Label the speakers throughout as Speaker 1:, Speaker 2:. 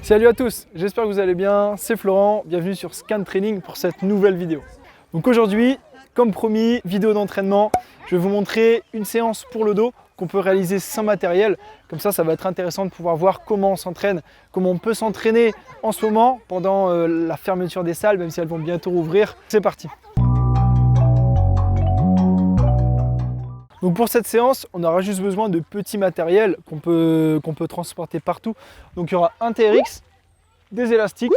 Speaker 1: Salut à tous, j'espère que vous allez bien, c'est Florent, bienvenue sur Scan Training pour cette nouvelle vidéo. Donc aujourd'hui, comme promis, vidéo d'entraînement, je vais vous montrer une séance pour le dos qu'on peut réaliser sans matériel. Comme ça va être intéressant de pouvoir voir comment on s'entraîne, comment on peut s'entraîner en ce moment pendant la fermeture des salles, même si elles vont bientôt rouvrir. C'est parti. Donc pour cette séance, on aura juste besoin de petits matériels qu'on peut transporter partout. Donc il y aura un TRX, des élastiques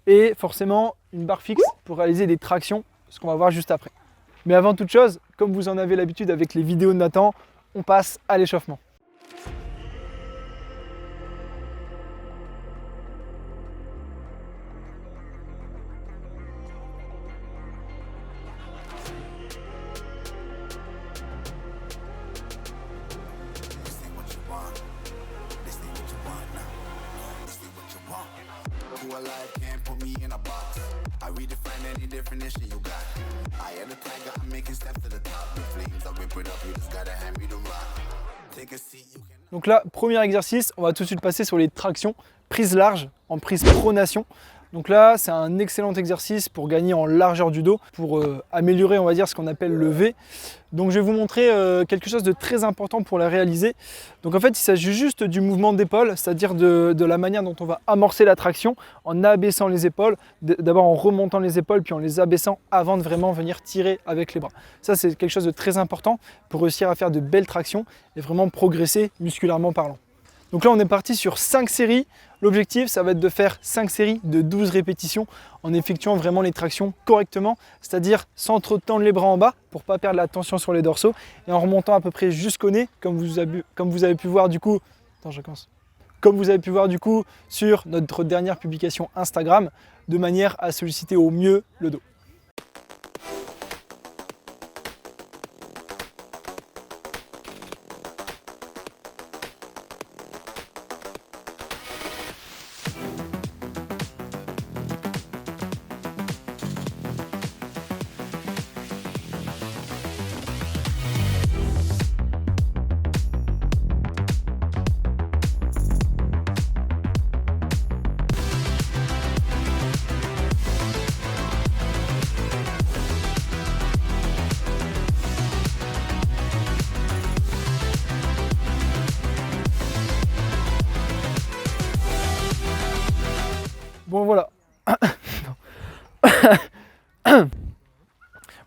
Speaker 1: et forcément une barre fixe pour réaliser des tractions, ce qu'on va voir juste après. Mais avant toute chose, comme vous en avez l'habitude avec les vidéos de Nathan, on passe à l'échauffement. Donc là, premier exercice, on va tout de suite passer sur les tractions, prise large en prise pronation. Donc là, c'est un excellent exercice pour gagner en largeur du dos, pour améliorer, on va dire, ce qu'on appelle le V. Donc je vais vous montrer quelque chose de très important pour la réaliser. Donc en fait, il s'agit juste du mouvement d'épaule, c'est-à-dire de la manière dont on va amorcer la traction en abaissant les épaules, d'abord en remontant les épaules, puis en les abaissant avant de vraiment venir tirer avec les bras. Ça, c'est quelque chose de très important pour réussir à faire de belles tractions et vraiment progresser musculairement parlant. Donc là, on est parti sur 5 séries. L'objectif, ça va être de faire 5 séries de 12 répétitions en effectuant vraiment les tractions correctement, c'est-à-dire sans trop tendre les bras en bas pour ne pas perdre la tension sur les dorsaux et en remontant à peu près jusqu'au nez, comme vous avez pu voir du coup. Comme vous avez pu voir du coup sur notre dernière publication Instagram, de manière à solliciter au mieux le dos. Bon voilà.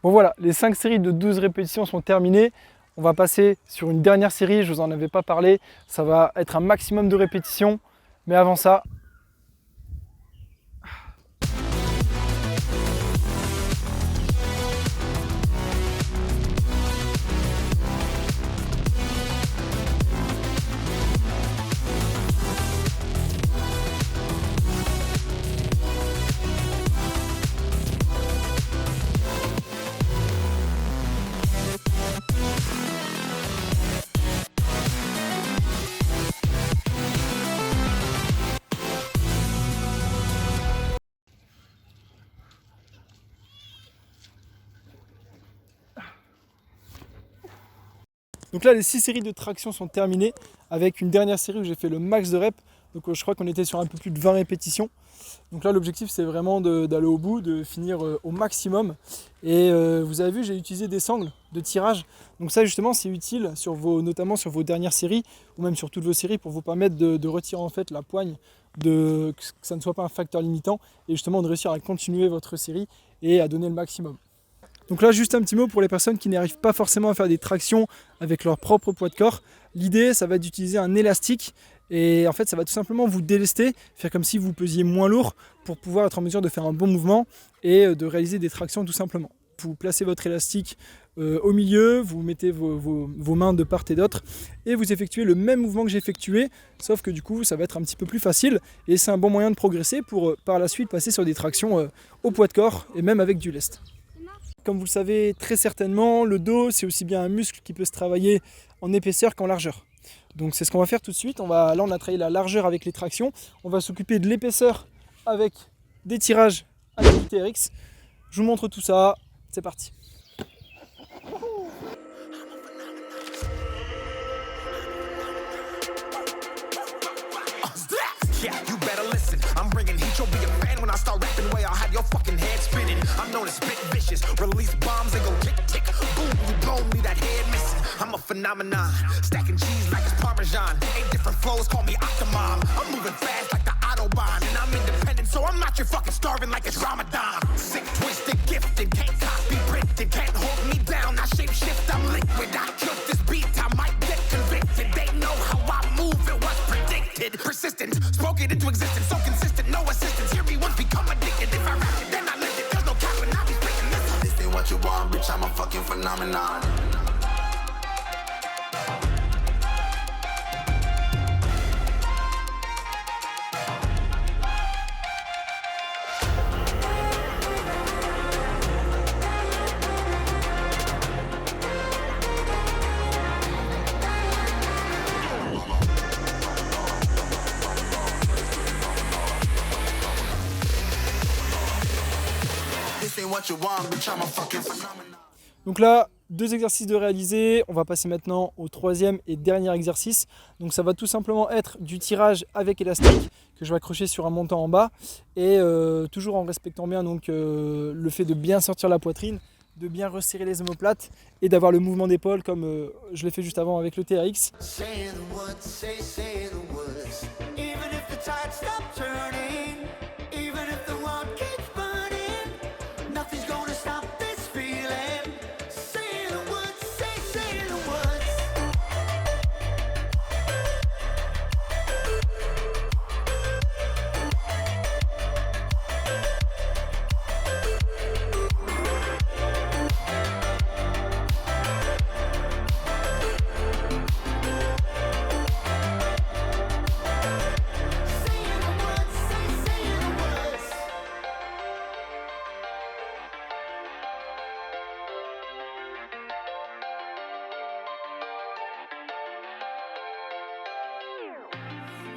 Speaker 1: Bon voilà, les 5 séries de 12 répétitions sont terminées. On va passer sur une dernière série, je vous en avais pas parlé. Ça va être un maximum de répétitions. Mais avant ça, donc là, les 6 séries de traction sont terminées avec une dernière série où j'ai fait le max de reps. Donc je crois qu'on était sur un peu plus de 20 répétitions. Donc là, l'objectif, c'est vraiment d'aller au bout, de finir au maximum. Et vous avez vu, j'ai utilisé des sangles de tirage. Donc ça, justement, c'est utile, notamment sur vos dernières séries, ou même sur toutes vos séries, pour vous permettre de retirer en fait la poigne, que ça ne soit pas un facteur limitant, et justement de réussir à continuer votre série et à donner le maximum. Donc là, juste un petit mot pour les personnes qui n'arrivent pas forcément à faire des tractions avec leur propre poids de corps. L'idée, ça va être d'utiliser un élastique et en fait, ça va tout simplement vous délester, faire comme si vous pesiez moins lourd pour pouvoir être en mesure de faire un bon mouvement et de réaliser des tractions tout simplement. Vous placez votre élastique au milieu, vous mettez vos mains de part et d'autre et vous effectuez le même mouvement que j'ai effectué, sauf que du coup, ça va être un petit peu plus facile et c'est un bon moyen de progresser pour par la suite passer sur des tractions au poids de corps et même avec du lest. Comme vous le savez très certainement, le dos, c'est aussi bien un muscle qui peut se travailler en épaisseur qu'en largeur. Donc c'est ce qu'on va faire tout de suite. Là, on a travaillé la largeur avec les tractions. On va s'occuper de l'épaisseur avec des tirages avec du TRX. Je vous montre tout ça. C'est parti.
Speaker 2: Yeah, you better listen. I'm known as spit vicious, release bombs and go tick tick. Boom, you blow me, that head missing. I'm a phenomenon, stacking cheese like it's Parmesan. 8 different flows, call me Octomom. I'm moving fast like the Autobahn, and I'm independent, so I'm not your fucking starving like it's Ramadan. Sick, twisted, gifted, can't copy, printed, can't hold me down. I shape shift, I'm liquid. I killed this beat, I might get convicted. They know how I move, it was predicted. Persistent, spoke it into existence, so consistent, no assistance. Hear me once, become addicted. If I rap it, then I live it. There's no cap when I be speaking this. This ain't what you want, bitch, I'm a fucking phenomenon.
Speaker 1: Donc là, 2 exercices de réaliser. On va passer maintenant au 3e et dernier exercice. Donc ça va tout simplement être du tirage avec élastique que je vais accrocher sur un montant en bas et toujours en respectant bien donc, le fait de bien sortir la poitrine, de bien resserrer les omoplates et d'avoir le mouvement d'épaule comme je l'ai fait juste avant avec le TRX.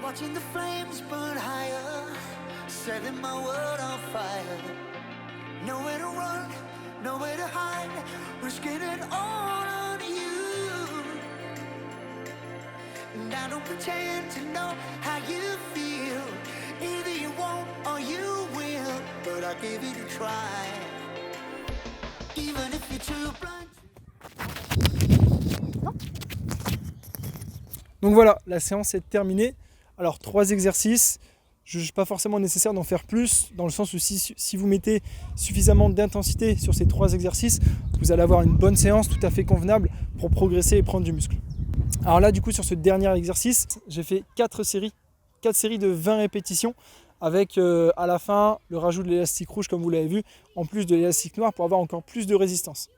Speaker 2: Watching the flames burn higher, setting my world on fire. Nowhere to run, nowhere to hide, risking it all on you. And I don't pretend to know how you feel. Either you won't or you will, but I'll give it a try. Even if you're too blind.
Speaker 1: Donc voilà, la séance est terminée. Alors 3 exercices, je ne juge pas forcément nécessaire d'en faire plus, dans le sens où si vous mettez suffisamment d'intensité sur ces 3 exercices, vous allez avoir une bonne séance tout à fait convenable pour progresser et prendre du muscle. Alors là du coup sur ce dernier exercice, j'ai fait 4 séries de 20 répétitions avec à la fin le rajout de l'élastique rouge comme vous l'avez vu, en plus de l'élastique noir pour avoir encore plus de résistance.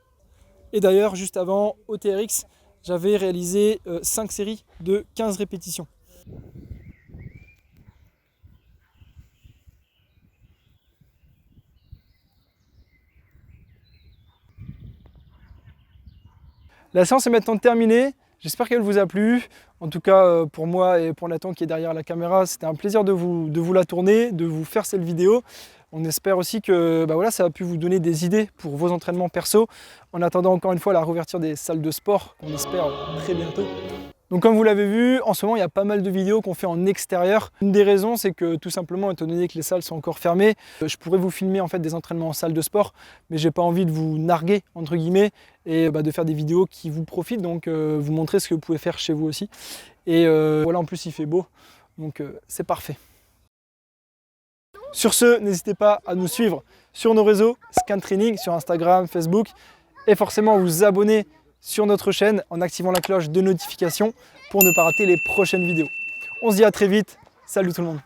Speaker 1: Et d'ailleurs juste avant au TRX, j'avais réalisé 5 séries de 15 répétitions. La séance est maintenant terminée, j'espère qu'elle vous a plu. En tout cas pour moi et pour Nathan qui est derrière la caméra, c'était un plaisir de vous la tourner, de vous faire cette vidéo. On espère aussi que ça a pu vous donner des idées pour vos entraînements perso, en attendant encore une fois la réouverture des salles de sport qu'on espère très bientôt. Donc comme vous l'avez vu, en ce moment il y a pas mal de vidéos qu'on fait en extérieur. Une des raisons c'est que tout simplement étant donné que les salles sont encore fermées, je pourrais vous filmer en fait des entraînements en salle de sport, mais j'ai pas envie de vous narguer entre guillemets et de faire des vidéos qui vous profitent, donc vous montrer ce que vous pouvez faire chez vous aussi. Et voilà, en plus il fait beau, donc c'est parfait. Sur ce, n'hésitez pas à nous suivre sur nos réseaux, Scan Training, sur Instagram, Facebook, et forcément vous abonner sur notre chaîne en activant la cloche de notification pour ne pas rater les prochaines vidéos. On se dit à très vite, salut tout le monde.